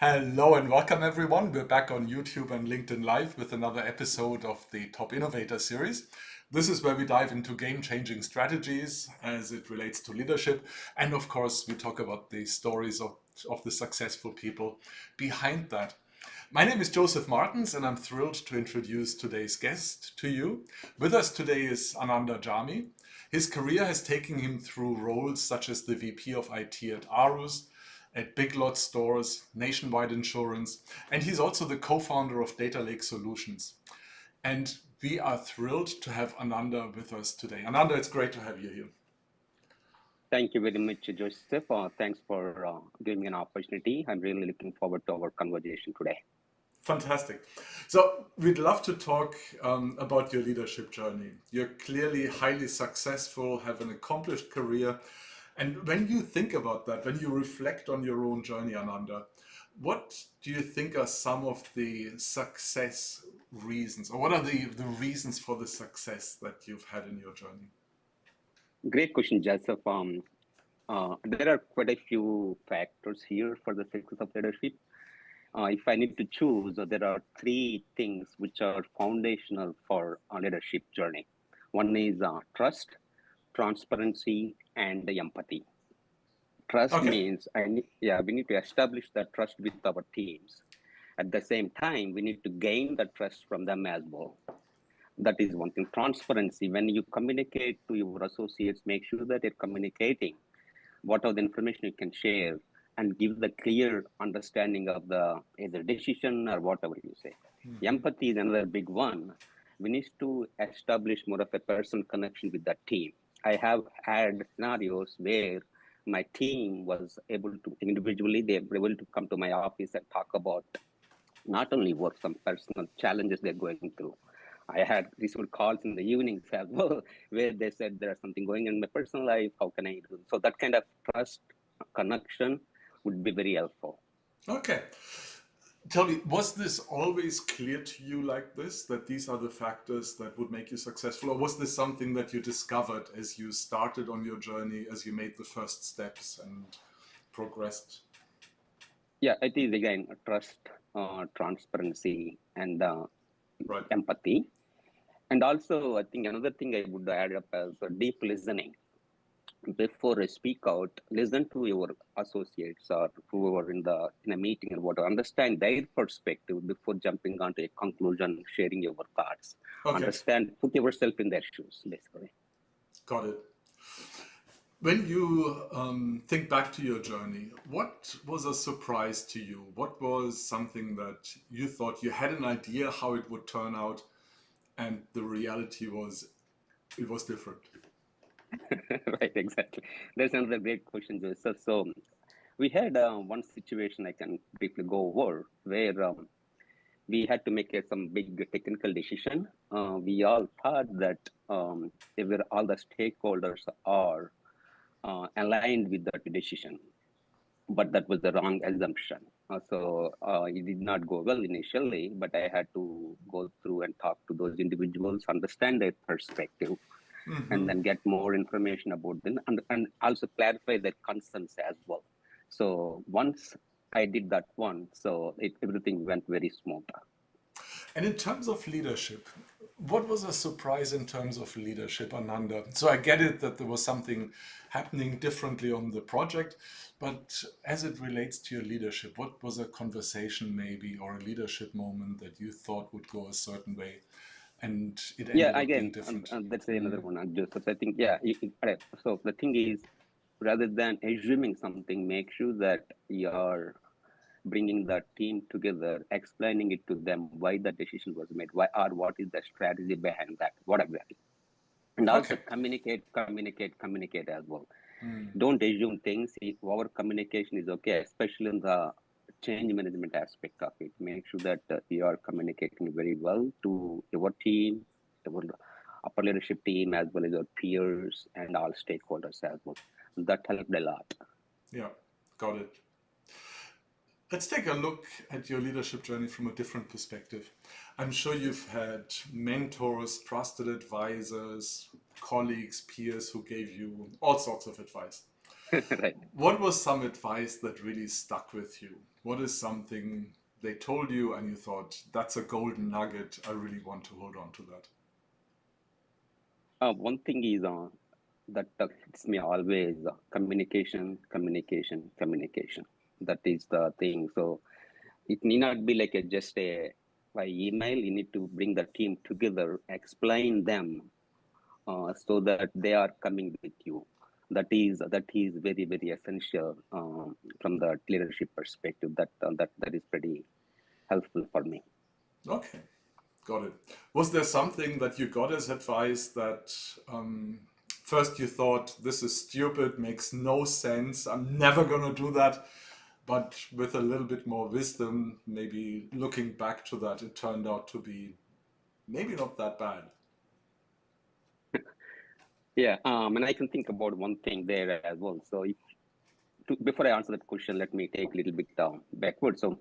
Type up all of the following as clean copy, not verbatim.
Hello and welcome everyone. We're back on YouTube and LinkedIn Live with another episode of the Top Innovator Series. This is where we dive into game-changing strategies as it relates to leadership. And of course, we talk about the stories of the successful people behind that. My name is Josef Martens and I'm thrilled to introduce today's guest to you. With us today is Ananda Jami. His career has taken him through roles such as the VP of IT at Arhaus, at Big Lot stores, Nationwide Insurance, and he's also the co-founder of Datalake Solutions. And we are thrilled to have Ananda with us today. Ananda, it's great to have you here. Thank you very much, Joseph. Thanks for giving me an opportunity. I'm really looking forward to our conversation today. Fantastic. So we'd love to talk about your leadership journey. You're clearly highly successful, have an accomplished career. And when you think about that, when you reflect on your own journey, Ananda, what do you think are some of the success reasons, or what are the reasons for the success that you've had in your journey? Great question, Joseph. There are quite a few factors here for the success of leadership. If I need to choose, there are three things which are foundational for a leadership journey. One is trust, transparency, and empathy. Trust means we need to establish that trust with our teams. At the same time, we need to gain the trust from them as well. That is one thing. Transparency, when you communicate to your associates, make sure that you're communicating what are the information you can share and give the clear understanding of the either decision or whatever you say. Empathy is another big one. We need to establish more of a personal connection with that team. I have had scenarios where my team was able to individually, they were able to come to my office and talk about not only work, some personal challenges they're going through. I had received calls in the evenings as well, where they said there's something going on in my personal life. How can I do? So that kind of trust connection would be very helpful. Okay. Tell me, was this always clear to you like this, that these are the factors that would make you successful? Or was this something that you discovered as you started on your journey, as you made the first steps and progressed? Yeah, it is again trust, transparency, and empathy. And also, I think another thing I would add up as deep listening. Before I speak out, listen to your associates or whoever in a meeting or whatever. Understand their perspective before jumping onto a conclusion, sharing your thoughts. Okay. Understand, put yourself in their shoes, basically. Got it. When you think back to your journey, what was a surprise to you? What was something that you thought you had an idea how it would turn out, and the reality was it was different? Right, exactly. That's another great question, Joseph. So we had one situation I can briefly go over where we had to make some big technical decision. We all thought that all the stakeholders are aligned with that decision, but that was the wrong assumption. So it did not go well initially, but I had to go through and talk to those individuals, understand their perspective, and then get more information about them and also clarify their concerns as well. So once I did that one, so everything went very smooth. And in terms of leadership, what was a surprise in terms of leadership, Ananda? So I get it that there was something happening differently on the project, but as it relates to your leadership, what was a conversation maybe or a leadership moment that you thought would go a certain way? And it ended up being different. That's another one, Joseph. I think, so the thing is, rather than assuming something, make sure that you're bringing the team together, explaining it to them why the decision was made, why or what is the strategy behind that, whatever. And also communicate as well. Don't assume things. If our communication is okay, especially in the change management aspect of it, make sure that you are communicating very well to your team, your upper leadership team, as well as your peers and all stakeholders as well. That helped a lot. Yeah, got it. Let's take a look at your leadership journey from a different perspective. I'm sure you've had mentors, trusted advisors, colleagues, peers who gave you all sorts of advice. Right. What was some advice that really stuck with you? What is something they told you and you thought, that's a golden nugget, I really want to hold on to that? One thing is that hits me always communication, communication, communication. That is the thing. So it need not be like just a by email. You need to bring the team together, explain them so that they are coming with you. That is very very essential from the leadership perspective. That is pretty helpful for me. Okay, got it. Was there something that you got as advice that first you thought, this is stupid, makes no sense, I'm never gonna do that, but with a little bit more wisdom, maybe looking back to that, it turned out to be maybe not that bad. Yeah, and I can think about one thing there as well. So before I answer that question, let me take a little bit backward. So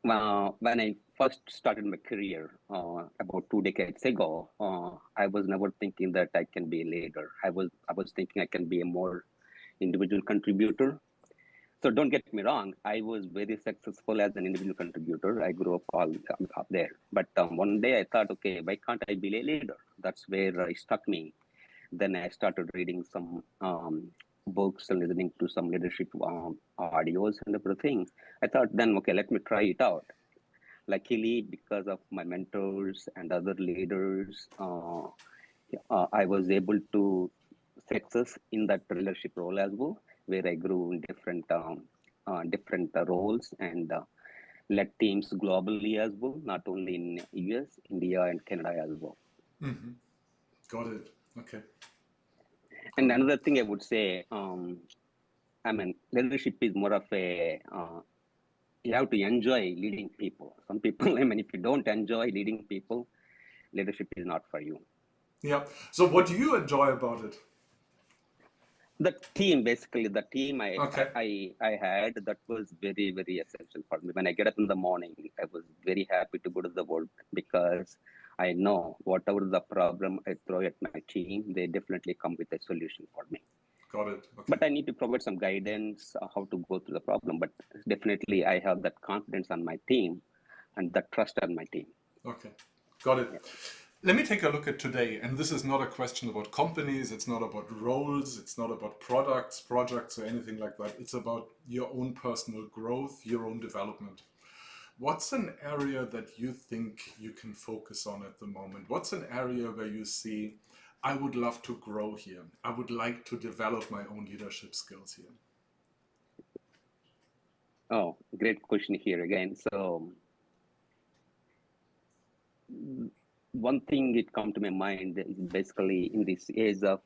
when I first started my career about 2 decades ago, I was never thinking that I can be a leader. I was thinking I can be a more individual contributor. So don't get me wrong, I was very successful as an individual contributor. I grew up all up there. But one day I thought, okay, why can't I be a leader? That's where it struck me. Then I started reading some books and listening to some leadership audios and everything. I thought then, okay, let me try it out. Luckily, because of my mentors and other leaders, I was able to success in that leadership role as well, where I grew in different roles and led teams globally as well, not only in US, India, and Canada as well. Mm-hmm. Got it. Okay. And Got it. another thing I would say, I mean, leadership is more of a you have to enjoy leading people. Some people, I mean, if you don't enjoy leading people, leadership is not for you. Yeah. So what do you enjoy about it? The team, basically, the team Okay. I had, that was very, very essential for me. When I get up in the morning, I was very happy to go to the work because I know whatever the problem I throw at my team, they definitely come with a solution for me. Got it. Okay. But I need to provide some guidance how to go through the problem. But definitely, I have that confidence on my team and that trust on my team. Okay. Got it. Yeah. Let me take a look at today. And this is not a question about companies, it's not about roles, it's not about products, projects, or anything like that. It's about your own personal growth, your own development. What's an area that you think you can focus on at the moment? What's an area where you see, I would love to grow here? I would like to develop my own leadership skills here. Oh, great question here again. So one thing it come to my mind is basically in this age of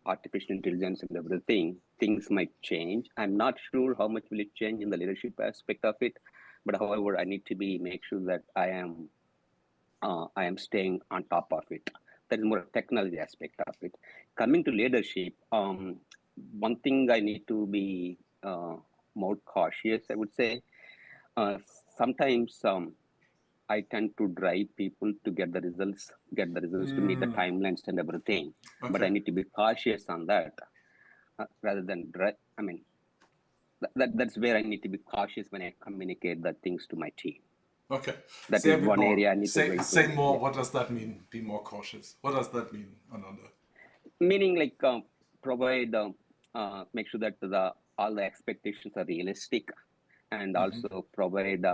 artificial intelligence and everything, things might change. I'm not sure how much will it change in the leadership aspect of it, but however, I need to make sure that I am staying on top of it. That is more technology aspect of it. Coming to leadership, one thing I need to be more cautious, I would say. Uh, Sometimes I tend to drive people to get the results to meet the timelines and everything. But Okay. I need to be cautious on that rather than drive. I mean, that's where I need to be cautious when I communicate the things to my team. Okay. That Say a is bit one more. area I need to Say very say close. more. Yeah. What does that mean? Be more cautious. What does that mean, Ananda? Meaning like provide, make sure that the all the expectations are realistic, and also provide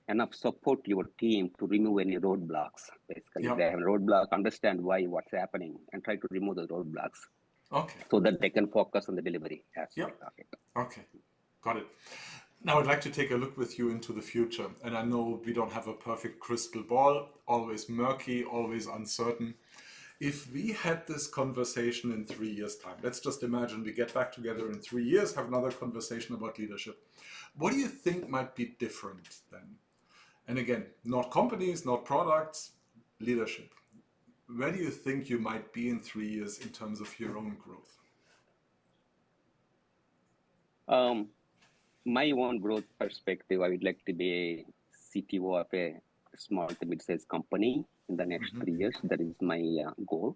enough support to your team to remove any roadblocks. Basically, if Yeah. they have a roadblock, understand why, what's happening, and try to remove the roadblocks Okay. so that they can focus on the delivery Yeah. aspect of it. Okay. Got it. Now I'd like to take a look with you into the future. And I know we don't have a perfect crystal ball, always murky, always uncertain. If we had this conversation in 3 years' time, let's just imagine we get back together in 3 years, have another conversation about leadership. What do you think might be different then? And again, not companies, not products, leadership. Where do you think you might be in 3 years in terms of your own growth? Um, my own growth perspective, I would like to be a CTO of a small to mid-sized company in the next 3 years. That is my goal.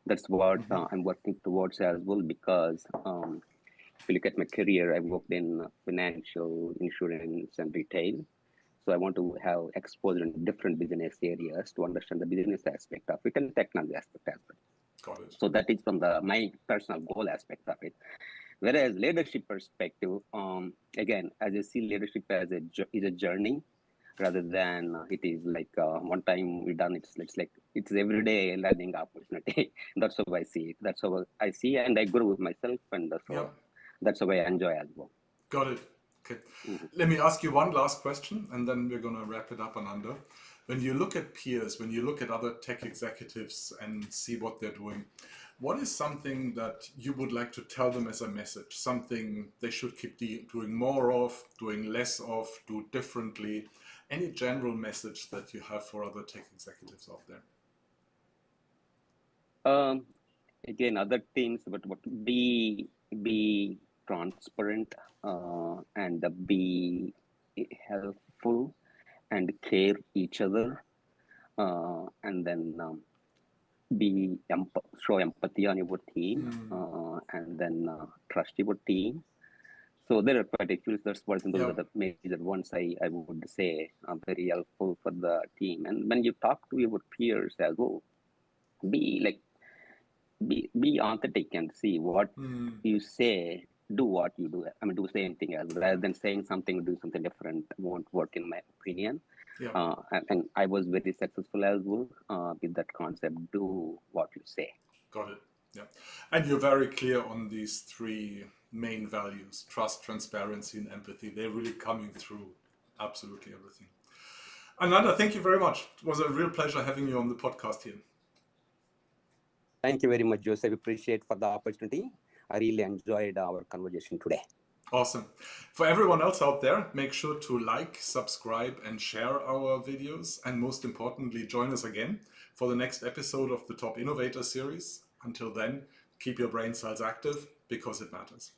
That's what I'm working towards as well, because if you look at my career, I worked in financial, insurance, and retail. So I want to have exposure in different business areas to understand the business aspect of it and technology aspect as well. Got it. So that is from my personal goal aspect of it. Whereas leadership perspective, again, as I see leadership as is a journey rather than it is like one time we done. It's like it's everyday learning opportunity. That's how I see it. That's how I see, and I grow with myself, and that's how I enjoy as well. Got it. Okay. Let me ask you one last question, and then we're going to wrap it up, Ananda. When you look at peers, when you look at other tech executives and see what they're doing, what is something that you would like to tell them as a message? Something they should keep doing more of, doing less of, do differently? Any general message that you have for other tech executives out there? Again, other things, but be transparent and be helpful and care each other, and then show empathy on your team, and then trust your team. So there are quite a few. Those are the major ones I would say are very helpful for the team. And when you talk to your peers as well, be authentic and see what you say, do what you do. I mean, do the same thing as rather than saying something, do something different won't work in my opinion. And I was very successful as well with that concept. Do what you say. Got it. Yeah. And you're very clear on these three main values: trust, transparency, and empathy. They're really coming through absolutely everything. Ananda, thank you very much. It was a real pleasure having you on the podcast here. Thank you very much, Joseph. Appreciate for the opportunity. I really enjoyed our conversation today. Awesome. For everyone else out there, make sure to like, subscribe, and share our videos. And most importantly, join us again for the next episode of the Top Innovator Series. Until then, keep your brain cells active because it matters.